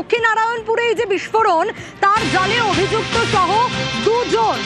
দক্ষিণ নারায়ণপুরে এই যে বিস্ফোরণ, তার জালে অভিযুক্ত সহ দুজন।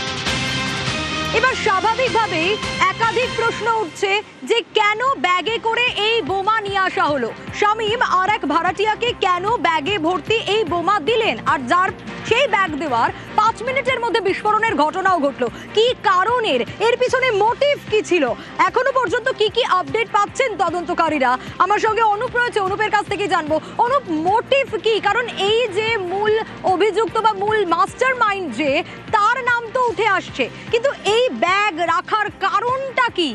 এবার স্বাভাবিকভাবেই একাধিক প্রশ্ন উঠছে যে কেন ব্যাগে করে এই বোমা নিয়ে আসা হলো। শামীম আর এক ভাড়াটিয়াকে কেন ব্যাগে ভর্তি এই বোমা দিলেন, আর যার সেই ব্যাগ দেওয়ার 5 মিনিটের মধ্যে বিস্ফোরণের ঘটনাও ঘটলো। কি কারণের, এর পিছনে মোটিভ কি ছিল, এখনো পর্যন্ত কি কি আপডেট পাচ্ছেন তদন্তকারীরা? আমার সঙ্গে অনুপ রয়েছে, অনুপের কাছ থেকে জানবো। অনুপ, মোটিভ কি? কারণ এই যে মূল অভিযুক্ত বা মূল মাস্টার মাইন্ড, যে তার নাম তো উঠে আসছে, কিন্তু এই ব্যাগ রাখার কারণটা কি?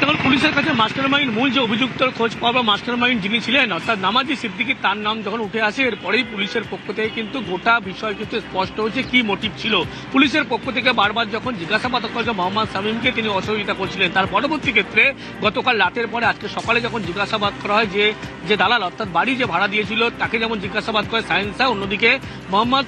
যখন পুলিশের কাছে মাস্টার মাইন্ড, মূল যে অভিযুক্তর খোঁজ পাওয়া মাস্টার মাইন্ড যিনি ছিলেন অর্থাৎ নামাজি সিদ্দিকী, তার নাম যখন উঠে আসে, এরপরেই পুলিশের পক্ষ থেকে কিন্তু গোটা বিষয় কিন্তু স্পষ্ট হয়েছে কি মোটিভ ছিল। পুলিশের পক্ষ থেকে বারবার যখন জিজ্ঞাসাবাদ করেছে মোহাম্মদ শামীমকে, তিনি অসহযোগিতা করছিলেন। তার পরবর্তী ক্ষেত্রে গতকাল রাতের পরে আজকে সকালে যখন জিজ্ঞাসাবাদ করা হয়, যে দালাল অর্থাৎ বাড়ি যে ভাড়া দিয়েছিল তাকে যেমন জিজ্ঞাসাবাদ করে সায়েন্সা, অন্যদিকে মোহাম্মদ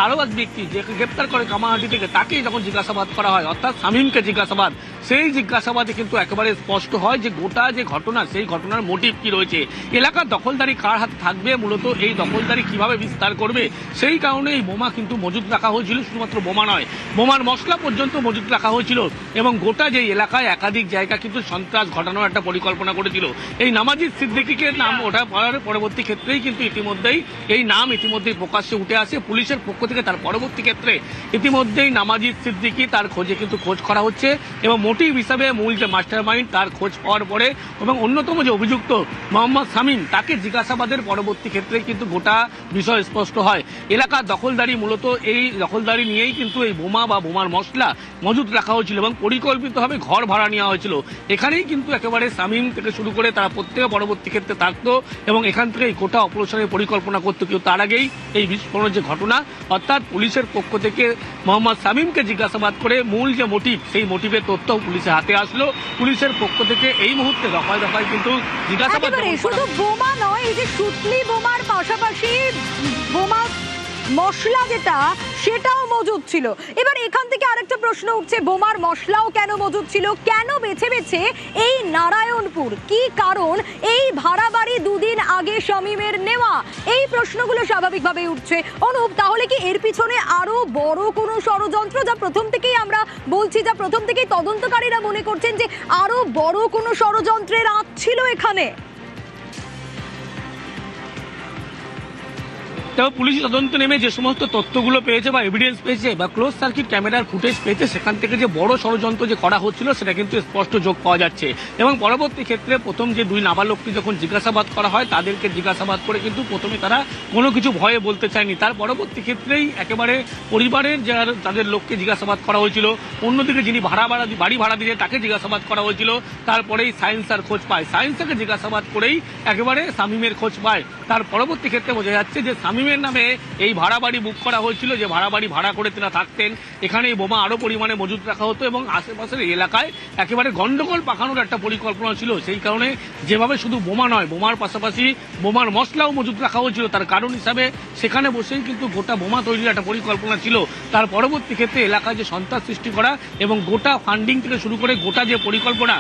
আরও এক ব্যক্তি যে গ্রেপ্তার করে কামাহাটি থেকে, তাকেই যখন জিজ্ঞাসাবাদ করা হয় অর্থাৎ শামীমকে জিজ্ঞাসাবাদ, সেই জিজ্ঞাসাবাদে কিন্তু একেবারে স্পষ্ট হয় যে গোটা যে ঘটনা, সেই ঘটনার মোটিভ কি রয়েছে, এলাকার দখলদারি কার হাতে থাকবে, মূলত এই দখলদারি কিভাবে বিস্তার করবে, সেই কারণে এই বোমা কিন্তু মজুত রাখা হয়েছিল। শুধুমাত্র বোমা নয়, বোমার মশলা পর্যন্ত মজুত রাখা হয়েছিল এবং গোটা যে এলাকায় একাধিক জায়গা কিন্তু সন্ত্রাস ঘটানোর একটা পরিকল্পনা করেছিল। এই নামাজি সিদ্দিকীকে নাম ওঠা পরবর্তী ক্ষেত্রেই কিন্তু ইতিমধ্যেই এই নাম ইতিমধ্যেই প্রকাশ্যে উঠে আসে পুলিশের পক্ষ থেকে। তার পরবর্তী ক্ষেত্রে ইতিমধ্যেই নামাজি সিদ্দিকী, তার খোঁজে কিন্তু খোঁজ করা হচ্ছে এবং মোটিভ হিসাবে মূল যে মাস্টার মাইন্ড, তার খোঁজ পাওয়ার পরে এবং অন্যতম যে অভিযুক্ত মোহাম্মদ শামীম, তাকে জিজ্ঞাসাবাদের পরবর্তী ক্ষেত্রে কিন্তু গোটা বিষয় স্পষ্ট হয়। এলাকার দখলদারি, মূলত এই দখলদারি নিয়েই কিন্তু এই বোমা বা বোমার মশলা মজুত রাখা হয়েছিল এবং পরিকল্পিতভাবে ঘর ভাড়া নেওয়া হয়েছিল। এখানেই কিন্তু একেবারে শামীম থেকে শুরু করে তারা প্রত্যেকে পরবর্তী ক্ষেত্রে থাকতো এবং এখান থেকে এই গোটা অপারেশনের পরিকল্পনা করতো। কিন্তু তার আগেই এই বিস্ফোরণের যে ঘটনা, অর্থাৎ পুলিশের পক্ষ থেকে মোহাম্মদ শামীমকে জিজ্ঞাসাবাদ করে মূল যে মোটিভ, সেই মোটিভের তথ্য পুলিশের হাতে আসলো। পুলিশের পক্ষ থেকে এই মুহূর্তে দফায় দফায় কিন্তু জিজ্ঞাসাবাদ। শুধু বোমা নয়, এই যে সুতলি বোমার পাশাপাশি বোমা মশলা যেটা, সেটাও মজুদ ছিল। এবার এখান থেকে আরেকটা প্রশ্ন উঠছে, বোমার মশলাও কেন মজুদ ছিল, কেন বেছে বেছে এই নারায়ণপুর, কি কারণ এই ভাড়া বাড়ি দুদিন আগে শামীমের নেওয়া, এই প্রশ্নগুলো স্বাভাবিকভাবে উঠছে। অনুপ, তাহলে কি এর পিছনে আরো বড় কোনো ষড়যন্ত্র, যা প্রথম থেকেই আমরা বলছি, যা প্রথম থেকেই তদন্তকারীরা মনে করছেন যে আরো বড় কোনো ষড়যন্ত্রের আঁচ ছিল এখানে? তবে পুলিশ তদন্ত নেমে যে সমস্ত তথ্যগুলো পেয়েছে বা এভিডেন্স পেয়েছে বা ক্লোজ সার্কিট ক্যামেরার ফুটেজ পেয়েছে, সেখান থেকে যে বড় ষড়যন্ত্র যে করা হচ্ছিল সেটা কিন্তু স্পষ্ট যোগ পাওয়া যাচ্ছে। এবং পরবর্তী ক্ষেত্রে প্রথম যে দুই নাবালককে যখন জিজ্ঞাসাবাদ করা হয়, তাদেরকে জিজ্ঞাসাবাদ করে কিন্তু প্রথমে তারা কোনো কিছু ভয়ে বলতে চায়নি। তার পরবর্তী ক্ষেত্রেই একেবারে পরিবারের যারা তাদের লোককে জিজ্ঞাসাবাদ করা হয়েছিল, অন্যদিকে যিনি বাড়ি ভাড়া দিয়ে তাকে জিজ্ঞাসাবাদ করা হয়েছিল। তারপরেই সায়েন্সার খোঁজ পায়, সায়েন্সাকে জিজ্ঞাসাবাদ করেই একেবারে শামীমের খোঁজ পায়। তার পরবর্তী ক্ষেত্রে বোঝা যাচ্ছে যে শামীমের নামে এই ভাড়া বাড়ি বুক করা হয়েছিল, যে ভাড়া বাড়ি ভাড়া করে তারা থাকতেন। এখানে এই বোমা আরো পরিমাণে মজুত রাখা হতো এবং আশেপাশের এলাকায় একেবারে গন্ডগোল পাকানোর একটা পরিকল্পনা ছিল। সেই কারণে যেভাবে শুধু বোমা নয়, বোমার পাশাপাশি বোমার মশলাও মজুত রাখা হয়েছিল। তার কারণ হিসাবে সেখানে বসেই কিন্তু গোটা বোমা তৈরির একটা পরিকল্পনা ছিল। তার পরবর্তী ক্ষেত্রে এলাকায় যে সন্ত্রাস সৃষ্টি করা এবং গোটা ফান্ডিং থেকে শুরু করে গোটা যে পরিকল্পনা,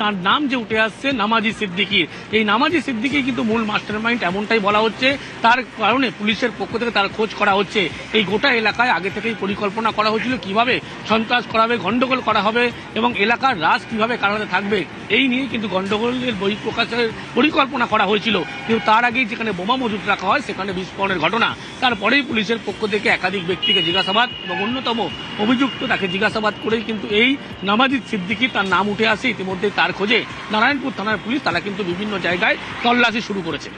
তার নাম যে উঠে আসছে নামাজি সিদ্দিকীর, এই নামাজি সিদ্দিকী কিন্তু মূল মাস্টার মাইন্ড, এমনটাই বলা হচ্ছে। তার কারণে পুলিশের পক্ষ থেকে তার খোঁজ করা হচ্ছে। এই গোটা এলাকায় আগে থেকেই পরিকল্পনা করা হয়েছিল কিভাবে সন্ত্রাস করা হবে, গন্ডগোল করা হবে এবং এলাকার রাজ কিভাবে কারাতে থাকবে, এই নিয়ে কিন্তু গন্ডগোলের বই প্রকাশের পরিকল্পনা করা হয়েছিল। কিন্তু তার আগেই যেখানে বোমা মজুত রাখা হয় সেখানে বিস্ফোরণের ঘটনা। তারপরেই পুলিশের পক্ষ থেকে একাধিক ব্যক্তিকে জিজ্ঞাসাবাদ এবং অন্যতম অভিযুক্ত তাকে জিজ্ঞাসাবাদ করেই কিন্তু এই নামাজি সিদ্দিকী, তার নাম উঠে আসে। ইতিমধ্যে তার খোঁজে নারায়ণপুর থানার পুলিশ তারা কিন্তু বিভিন্ন জায়গায় তল্লাশি শুরু করেছে।